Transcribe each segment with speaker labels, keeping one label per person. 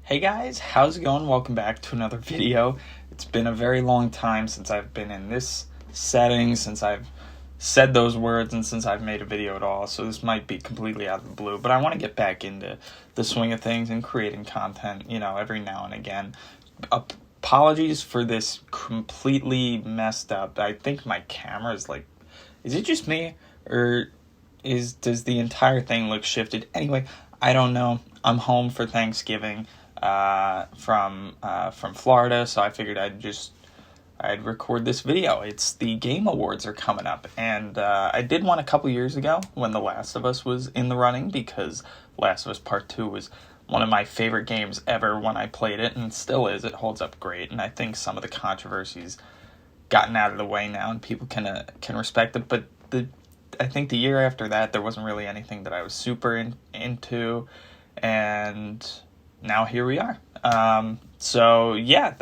Speaker 1: Hey guys, how's it going? Welcome back to another video. It's been a very long time since I've been in this setting, since I've said those words, and since I've made a video at all, so this might be completely out of the blue, but I want to get back into the swing of things and creating content, every now and again. Apologies for this completely messed up. I think my camera is is it just me, or does the entire thing look shifted? Anyway, I don't know. I'm home for Thanksgiving from Florida, so I figured I'd record this video. It's the Game Awards are coming up, and I did one a couple years ago when The Last of Us was in the running, because Last of Us Part 2 was one of my favorite games ever when I played it, and still is. It holds up great, and I think some of the controversies gotten out of the way now, and people can respect it. But I think the year after that, there wasn't really anything that I was super into, and now here we are. So yeah,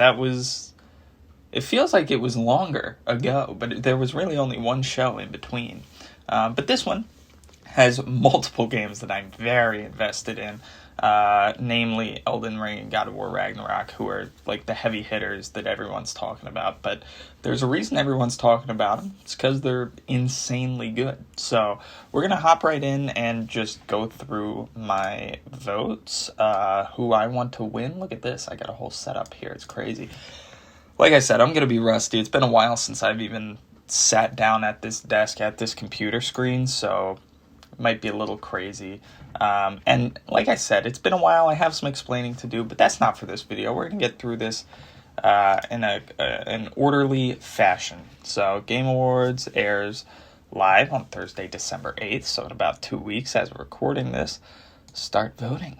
Speaker 1: it feels like it was longer ago, but there was really only one show in between. But this one has multiple games that I'm very invested in, namely Elden Ring and God of War Ragnarok, who are like the heavy hitters that everyone's talking about. But there's a reason everyone's talking about them. It's because they're insanely good. So we're going to hop right in and just go through my votes, who I want to win. Look at this. I got a whole setup here. It's crazy. Like I said, I'm going to be rusty. It's been a while since I've even sat down at this desk, at this computer screen, so it might be a little crazy. And like I said, it's been a while. I have some explaining to do, but that's not for this video. We're going to get through this in an orderly fashion. So Game Awards airs live on Thursday, December 8th, so in about 2 weeks as we're recording this. Start voting.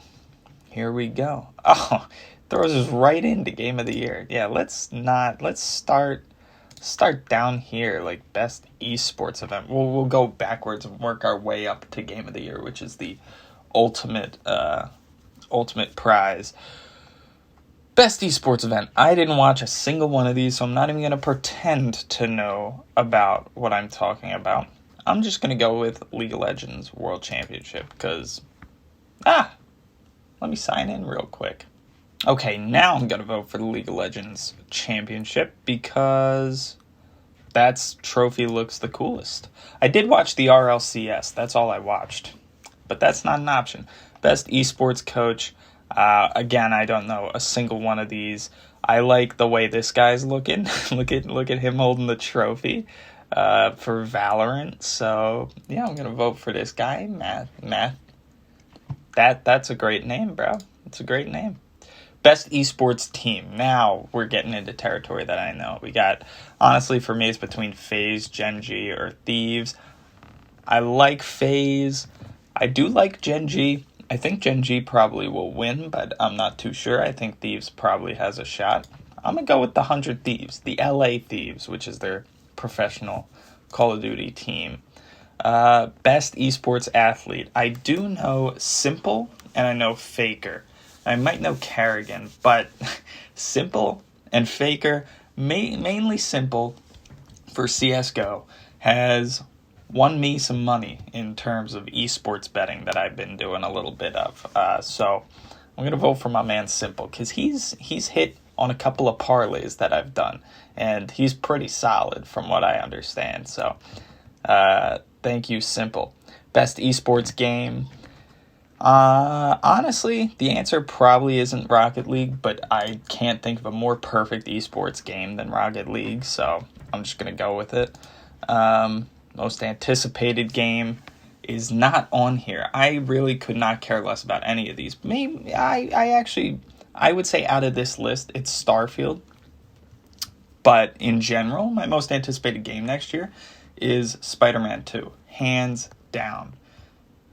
Speaker 1: Here we go. Oh, throws us right into Game of the Year. Yeah, let's start down here, like best esports event. We'll go backwards and work our way up to Game of the Year, which is the ultimate prize. Best esports event. I didn't watch a single one of these, so I'm not even going to pretend to know about what I'm talking about. I'm just going to go with League of Legends World Championship, because, let me sign in real quick. Okay, now I'm going to vote for the League of Legends Championship because that trophy looks the coolest. I did watch the RLCS. That's all I watched. But that's not an option. Best esports coach. Again, I don't know a single one of these. I like the way this guy's looking. look at him holding the trophy for Valorant. So, yeah, I'm going to vote for this guy, Matt. That's a great name, bro. It's a great name. Best esports team. Now we're getting into territory that I know. We got, honestly, for me, it's between FaZe, Gen G, or Thieves. I like FaZe. I do like Gen G. I think Gen G probably will win, but I'm not too sure. I think Thieves probably has a shot. I'm going to go with the 100 Thieves, the LA Thieves, which is their professional Call of Duty team. Best esports athlete. I do know Simple, and I know Faker. I might know Kerrigan, but Simple and Faker, mainly Simple for CSGO, has won me some money in terms of esports betting that I've been doing a little bit of. So I'm going to vote for my man Simple, because he's hit on a couple of parlays that I've done, and he's pretty solid from what I understand. So thank you, Simple. Best esports game. Honestly, the answer probably isn't Rocket League, but I can't think of a more perfect esports game than Rocket League, so I'm just going to go with it. Most anticipated game is not on here. I really could not care less about any of these. Maybe I would say out of this list, it's Starfield. But in general, my most anticipated game next year is Spider-Man 2. Hands down.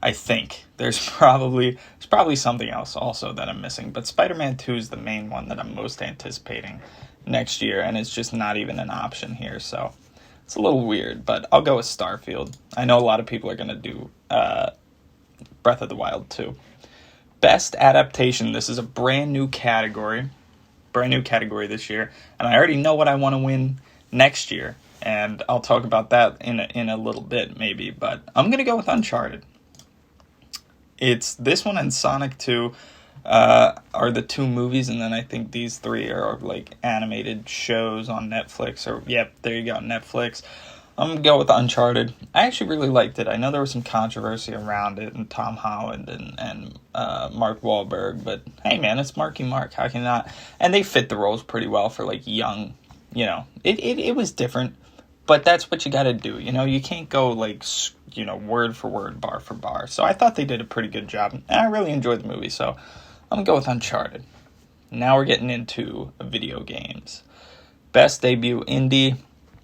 Speaker 1: I think there's probably something else also that I'm missing, but Spider-Man 2 is the main one that I'm most anticipating next year, and it's just not even an option here, so it's a little weird, but I'll go with Starfield. I know a lot of people are going to do Breath of the Wild 2. Best adaptation. This is a brand new category this year, and I already know what I want to win next year, and I'll talk about that in a little bit maybe, but I'm going to go with Uncharted. It's this one and Sonic 2. are the 2 movies, and then I think these 3 are like animated shows on Netflix. Or yep, there you go, Netflix. I'm gonna go with Uncharted. I actually really liked it. I know there was some controversy around it, and Tom Holland and Mark Wahlberg, but hey man, it's Marky Mark. How can you not? And they fit the roles pretty well for like young. It was different, but that's what you got to do. You can't go like word for word, bar for bar. So I thought they did a pretty good job, and I really enjoyed the movie. So I'm gonna go with Uncharted. Now we're getting into video games. Best debut indie.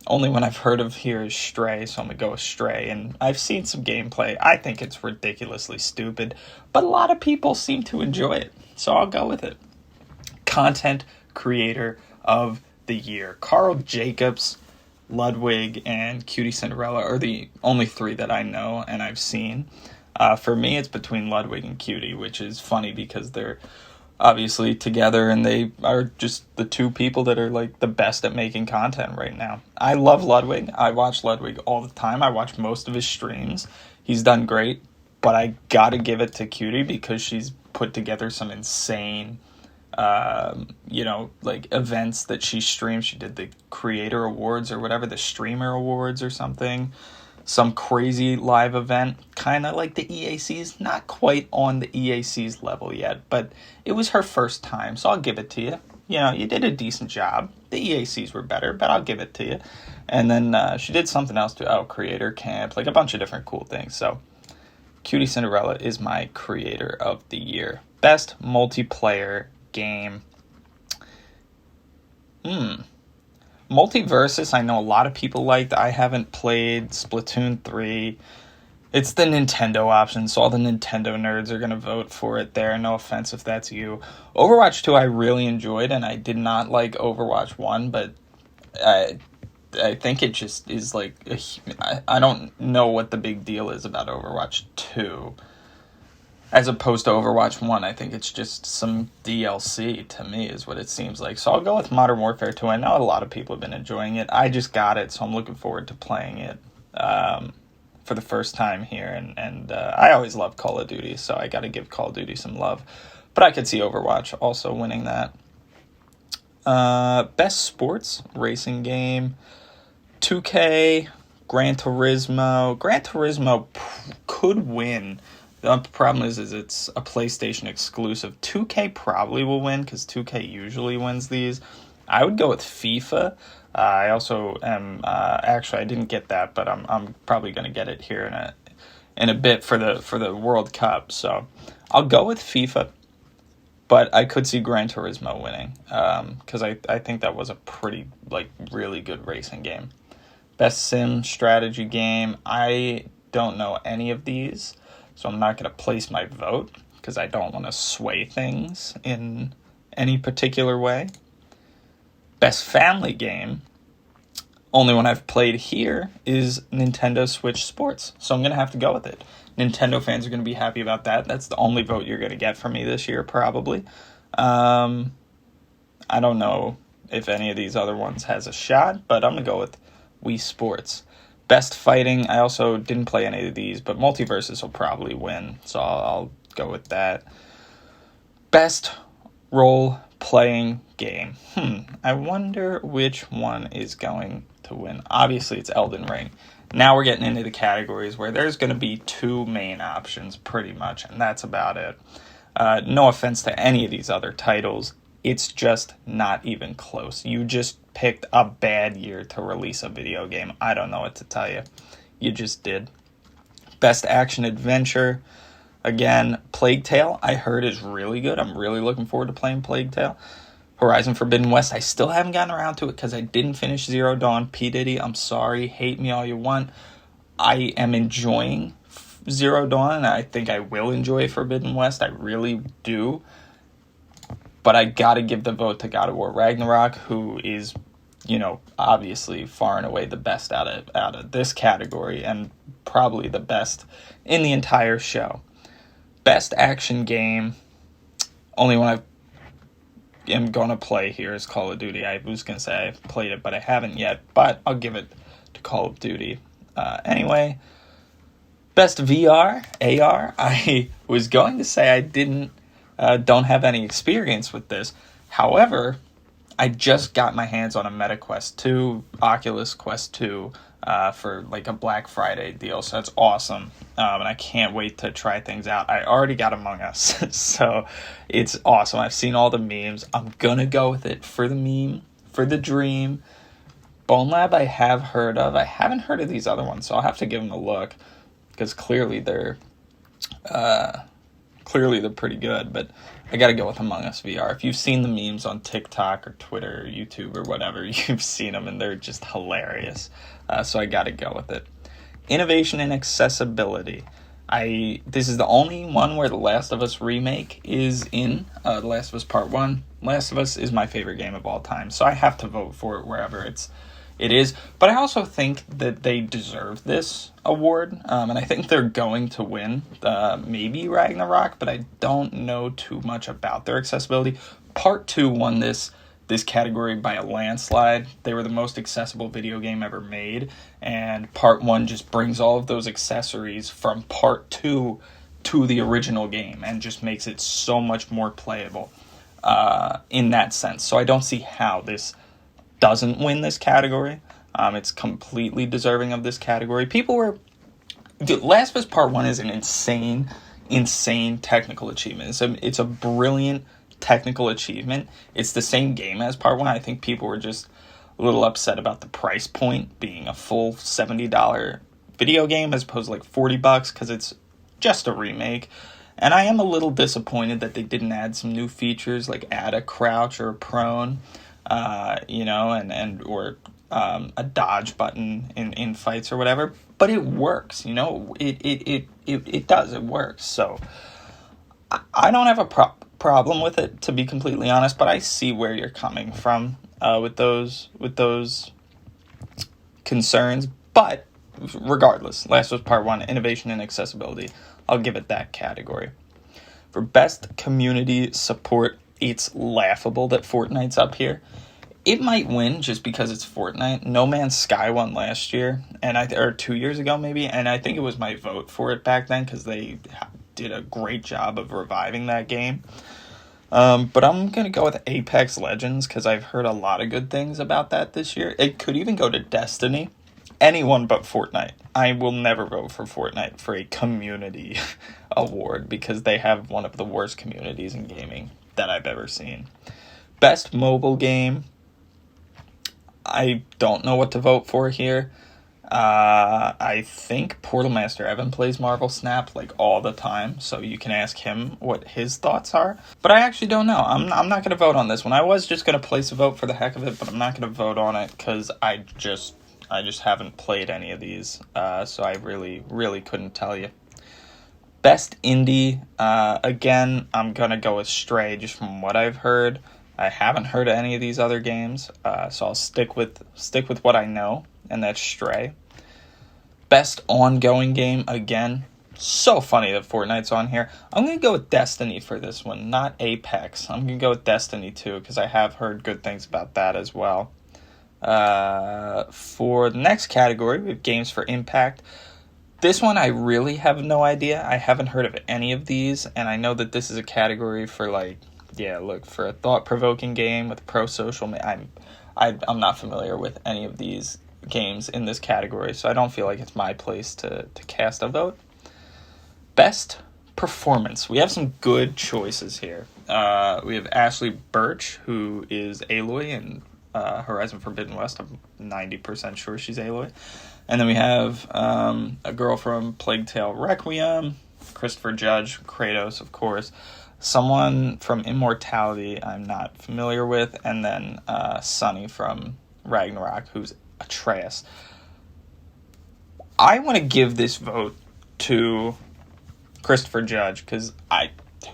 Speaker 1: Only one I've heard of here is Stray, so I'm going to go with Stray. And I've seen some gameplay. I think it's ridiculously stupid, but a lot of people seem to enjoy it, so I'll go with it. Content Creator of the Year. Carl Jacobs, Ludwig, and Cutie Cinderella are the only 3 that I know and I've seen. For me, it's between Ludwig and Cutie, which is funny because they're obviously together, and they are just the 2 people that are like the best at making content right now. I love Ludwig. I watch Ludwig all the time. I watch most of his streams. He's done great, but I gotta give it to Cutie because she's put together some insane events that she streams. She did the Creator Awards or whatever, the Streamer Awards or something. Some crazy live event, kind of like the EACs, not quite on the EACs level yet, but it was her first time, so I'll give it to you. You did a decent job. The EACs were better, but I'll give it to you. And then she did something else too. Creator Camp, like a bunch of different cool things. So Cutie Cinderella is my Creator of the Year. Best multiplayer game. Multiversus, I know a lot of people liked. I haven't played Splatoon 3. It's the Nintendo option, so all the Nintendo nerds are going to vote for it there. No offense if that's you. Overwatch 2 I really enjoyed, and I did not like Overwatch 1, but I think it just is like... I don't know what the big deal is about Overwatch 2. As opposed to Overwatch 1, I think it's just some DLC to me is what it seems like. So I'll go with Modern Warfare 2. I know a lot of people have been enjoying it. I just got it, so I'm looking forward to playing it for the first time here. And I always love Call of Duty, so I got to give Call of Duty some love. But I could see Overwatch also winning that. Best sports racing game. 2K, Gran Turismo. Gran Turismo could win. The problem is it's a PlayStation exclusive. 2K probably will win because 2K usually wins these. I would go with FIFA. I also am actually I didn't get that, but I'm probably going to get it here in a bit for the World Cup. So I'll go with FIFA, but I could see Gran Turismo winning because I think that was a pretty really good racing game. Best sim strategy game. I don't know any of these. So I'm not going to place my vote because I don't want to sway things in any particular way. Best family game. Only one I've played here is Nintendo Switch Sports. So I'm going to have to go with it. Nintendo fans are going to be happy about that. That's the only vote you're going to get from me this year, probably. I don't know if any of these other ones has a shot, but I'm going to go with Wii Sports. Best fighting, I also didn't play any of these, but Multiversus will probably win, so I'll go with that. Best role-playing game. I wonder which one is going to win. Obviously, it's Elden Ring. Now we're getting into the categories where there's going to be 2 main options, pretty much, and that's about it. No offense to any of these other titles. It's just not even close. You just picked a bad year to release a video game. I don't know what to tell you. You just did. Best action adventure. Again, Plague Tale, I heard is really good. I'm really looking forward to playing Plague Tale. Horizon Forbidden West, I still haven't gotten around to it because I didn't finish Zero Dawn. P. Diddy, I'm sorry. Hate me all you want. I am enjoying Zero Dawn, and I think I will enjoy Forbidden West. I really do. But I gotta give the vote to God of War Ragnarok, who is, obviously far and away the best out of this category, and probably the best in the entire show. Best action game, only one I am gonna play here is Call of Duty. I was gonna say I've played it, but I haven't yet. But I'll give it to Call of Duty. Anyway, best VR, AR. I was going to say I didn't don't have any experience with this. However, I just got my hands on a Meta Quest 2, Oculus Quest 2, for like a Black Friday deal, so that's awesome, and I can't wait to try things out. I already got Among Us, so it's awesome. I've seen all the memes. I'm gonna go with it for the meme, for the dream. Bone Lab I have heard of. I haven't heard of these other ones, so I'll have to give them a look, because clearly they're pretty good, but I gotta go with Among Us VR. If you've seen the memes on TikTok or Twitter or YouTube or whatever, you've seen them, and they're just hilarious. So I gotta go with it. Innovation and accessibility. This is the only one where The Last of Us remake is in. The Last of Us Part 1. Last of Us is my favorite game of all time, so I have to vote for it wherever it is. But I also think that they deserve this award, and I think they're going to win maybe Ragnarok, but I don't know too much about their accessibility. Part 2 won this category by a landslide. They were the most accessible video game ever made, and Part 1 just brings all of those accessories from Part 2 to the original game and just makes it so much more playable in that sense. So I don't see how this doesn't win this category. It's completely deserving of this category. Last of Us Part 1 is an insane technical achievement. It's a brilliant technical achievement. It's the same game as Part 1. I think people were just a little upset about the price point being a full $70 video game as opposed to like $40 because it's just a remake. And I am a little disappointed that they didn't add some new features, like add a crouch or a prone, or a dodge button in fights or whatever. But it works, it does, it works. So I don't have a problem with it, to be completely honest, but I see where you're coming from with those concerns. But regardless, Last of Us Part 1, innovation and accessibility, I'll give it that category. For best community support, it's laughable that Fortnite's up here. It might win just because it's Fortnite. No Man's Sky won last year, or 2 years ago maybe, and I think it was my vote for it back then because they did a great job of reviving that game. But I'm going to go with Apex Legends because I've heard a lot of good things about that this year. It could even go to Destiny. Anyone but Fortnite. I will never vote for Fortnite for a community award because they have one of the worst communities in gaming that I've ever seen. Best mobile game. I don't know what to vote for here. I think Portal Master Evan plays Marvel Snap like all the time, so you can ask him what his thoughts are. But I actually don't know. I'm not going to vote on this one. I was just going to place a vote for the heck of it, but I'm not going to vote on it because I just haven't played any of these, so I really couldn't tell you. Best indie, again, I'm going to go with Stray just from what I've heard. I haven't heard of any of these other games, so I'll stick with what I know, and that's Stray. Best ongoing game, again, so funny that Fortnite's on here. I'm going to go with Destiny for this one, not Apex. I'm going to go with Destiny 2 because I have heard good things about that as well. For the next category, we have Games for Impact. This one I really have no idea. I haven't heard of any of these, and I know that this is a category for for a thought-provoking game with pro-social. I'm not familiar with any of these games in this category, so I don't feel like it's my place to cast a vote. Best performance. We have some good choices here. We have Ashley Birch, who is Aloy in Horizon Forbidden West. I'm 90% sure she's Aloy. And then we have a girl from Plague Tale Requiem, Christopher Judge, Kratos, of course. Someone from Immortality I'm not familiar with, and then Sunny from Ragnarok, who's Atreus. I want to give this vote to Christopher Judge, because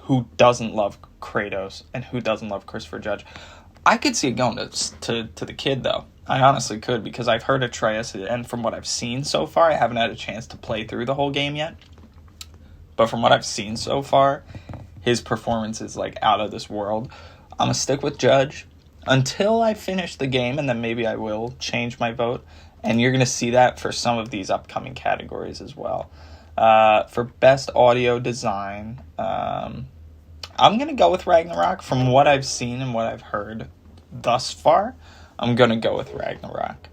Speaker 1: who doesn't love Kratos, and who doesn't love Christopher Judge? I could see it going to the kid, though. I honestly could, because I've heard Atreus, and from what I've seen so far, I haven't had a chance to play through the whole game yet, but from what I've seen so far, his performance is like out of this world. I'm going to stick with Judge until I finish the game, and then maybe I will change my vote. And you're going to see that for some of these upcoming categories as well. For Best Audio Design, I'm going to go with Ragnarok. From what I've seen and what I've heard thus far, I'm going to go with Ragnarok.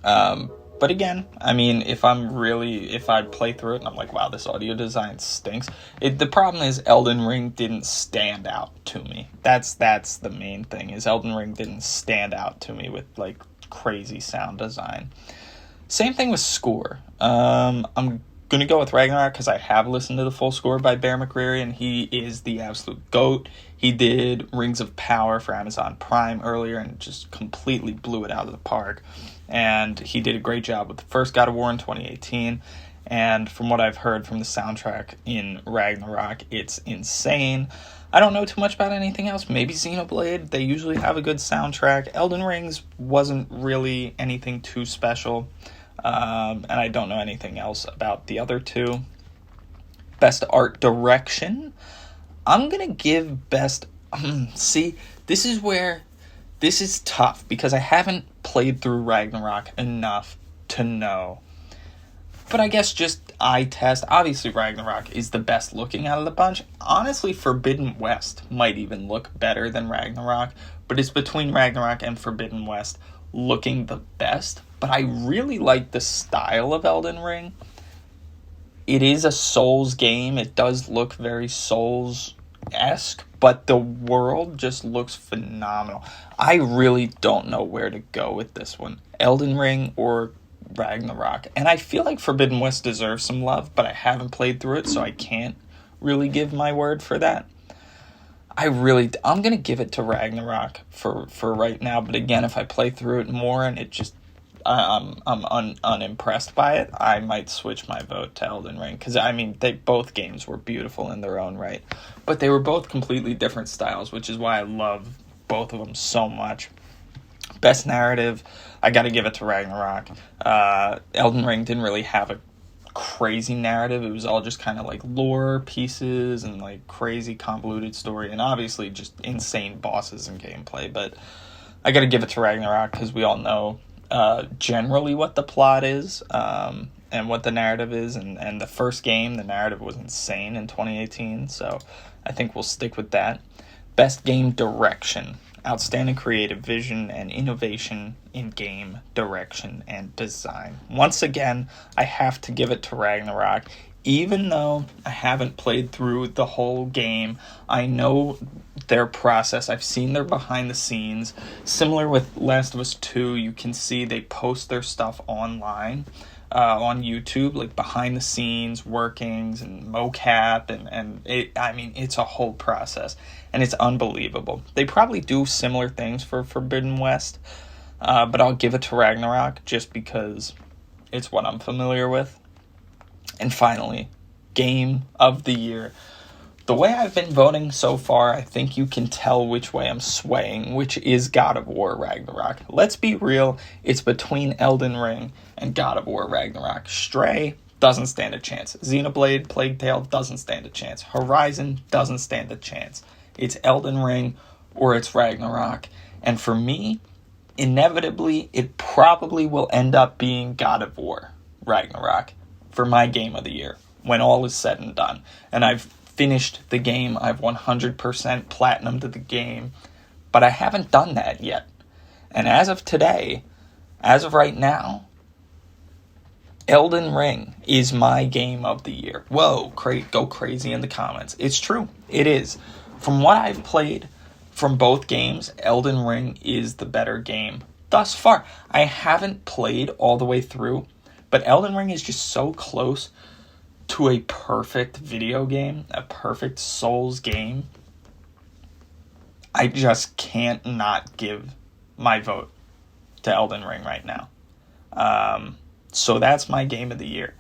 Speaker 1: But again, I mean, if I play through it and I'm like, wow, this audio design stinks. The problem is Elden Ring didn't stand out to me. That's the main thing, is Elden Ring didn't stand out to me with, like, crazy sound design. Same thing with score. I'm going to go with Ragnarok because I have listened to the full score by Bear McCreary, and he is the absolute GOAT. He did Rings of Power for Amazon Prime earlier and just completely blew it out of the park. And he did a great job with the first God of War in 2018. And from what I've heard from the soundtrack in Ragnarok, it's insane. I don't know too much about anything else. Maybe Xenoblade. They usually have a good soundtrack. Elden Rings wasn't really anything too special. And I don't know anything else about the other two. Best art direction. I'm going to give best... See, this is tough because I haven't played through Ragnarok enough to know. But I guess just eye test. Obviously, Ragnarok is the best looking out of the bunch. Honestly, Forbidden West might even look better than Ragnarok. But it's between Ragnarok and Forbidden West looking the best. But I really like the style of Elden Ring. It is a Souls game. It does look very Souls-esque. But the world just looks phenomenal. I really don't know where to go with this one. Elden Ring or Ragnarok. And I feel like Forbidden West deserves some love, but I haven't played through it, so I can't really give my word for that. I'm going to give it to Ragnarok for right now, but again, if I play through it more and it just, I'm unimpressed by it, I might switch my vote to Elden Ring, because, I mean, both games were beautiful in their own right, but they were both completely different styles, which is why I love both of them so much. Best narrative, I gotta give it to Ragnarok. Elden Ring didn't really have a crazy narrative. It was all just kind of like lore pieces and like crazy convoluted story, and obviously just insane bosses and gameplay. But I gotta give it to Ragnarok because we all know generally what the plot is and what the narrative is. And the first game, the narrative was insane in 2018, so I think we'll stick with that. Best game direction. Outstanding creative vision and innovation in game direction and design. Once again, I have to give it to Ragnarok. Even though I haven't played through the whole game, I know their process. I've seen their behind the scenes. Similar with Last of Us 2, you can see they post their stuff online on YouTube, like behind the scenes workings and mocap, and it's a whole process, and it's unbelievable. They probably do similar things for Forbidden West, but I'll give it to Ragnarok just because it's what I'm familiar with. And finally, Game of the Year. The way I've been voting so far, I think you can tell which way I'm swaying, which is God of War Ragnarok. Let's be real, it's between Elden Ring and God of War Ragnarok. Stray doesn't stand a chance. Xenoblade, Plague Tale doesn't stand a chance. Horizon doesn't stand a chance. It's Elden Ring or it's Ragnarok. And for me, inevitably, it probably will end up being God of War Ragnarok for my Game of the Year when all is said and done. And I've finished the game. I've 100% platinumed the game, but I haven't done that yet. And as of today, as of right now, Elden Ring is my Game of the Year. Whoa, go crazy in the comments. It's true. It is. From what I've played from both games, Elden Ring is the better game thus far. I haven't played all the way through, but Elden Ring is just so close to a perfect video game, a perfect Souls game. I just can't not give my vote to Elden Ring right now. So that's my Game of the Year.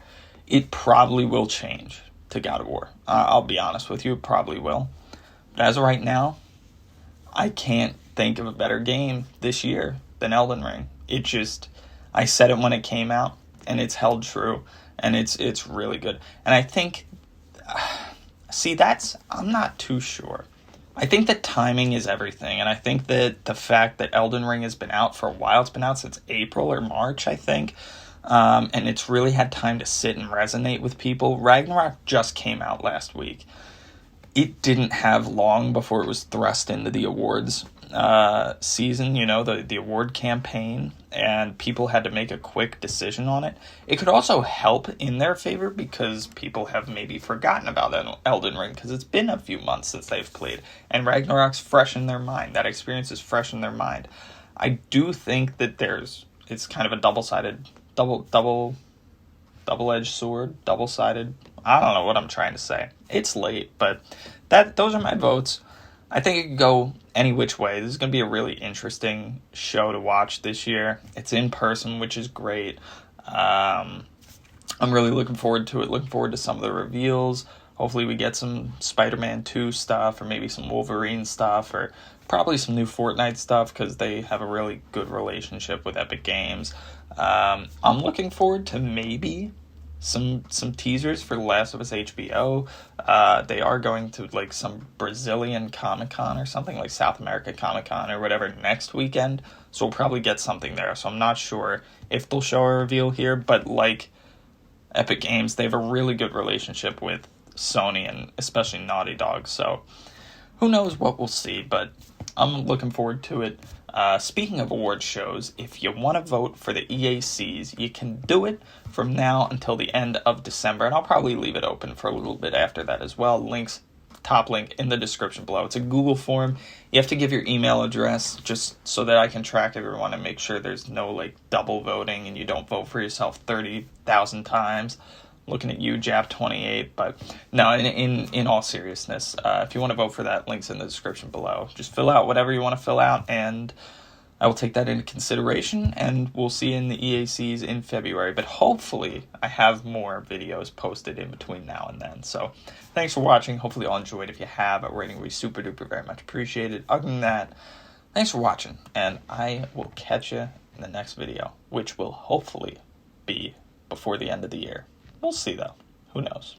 Speaker 1: It probably will change to God of War. I'll be honest with you, it probably will. But as of right now, I can't think of a better game this year than Elden Ring. I said it when it came out, and it's held true. And it's really good. And I think, I'm not too sure. I think that timing is everything. And I think that the fact that Elden Ring has been out for a while, it's been out since April or March, I think. And it's really had time to sit and resonate with people. Ragnarok just came out last week. it didn't have long before it was thrust into the awards season, the award campaign, and people had to make a quick decision on it. It could also help in their favor because people have maybe forgotten about Elden Ring because it's been a few months since they've played, and Ragnarok's fresh in their mind. That experience is fresh in their mind. I do think that it's kind of a double-sided, double-edged sword, double-sided. I don't know what I'm trying to say. It's late, but those are my votes. I think it could go any which way. This is going to be a really interesting show to watch this year. It's in person, which is great. I'm really looking forward to it. Looking forward to some of the reveals. Hopefully we get some Spider-Man 2 stuff, or maybe some Wolverine stuff, or probably some new Fortnite stuff, because they have a really good relationship with Epic Games. I'm looking forward to maybe some teasers for The Last of Us HBO. They are going to like some Brazilian Comic-Con or something, like South America Comic-Con or whatever, next weekend. So we'll probably get something there. So I'm not sure if they'll show a reveal here, but like Epic Games, they have a really good relationship with Sony and especially Naughty Dog. So who knows what we'll see, but I'm looking forward to it. Speaking of award shows, if you want to vote for the EACs, you can do it from now until the end of December, and I'll probably leave it open for a little bit after that as well. Top link in the description below. It's a Google form. You have to give your email address just so that I can track everyone and make sure there's no like double voting and you don't vote for yourself 30,000 times. Looking at you, Jap28, but no, in all seriousness, if you want to vote for that, link's in the description below. Just fill out whatever you want to fill out, and I will take that into consideration, and we'll see you in the EACs in February. But hopefully, I have more videos posted in between now and then. So, thanks for watching. Hopefully, you all enjoyed. If you have, a rating would be super duper very much appreciated. Other than that, thanks for watching, and I will catch you in the next video, which will hopefully be before the end of the year. We'll see, though. Who knows?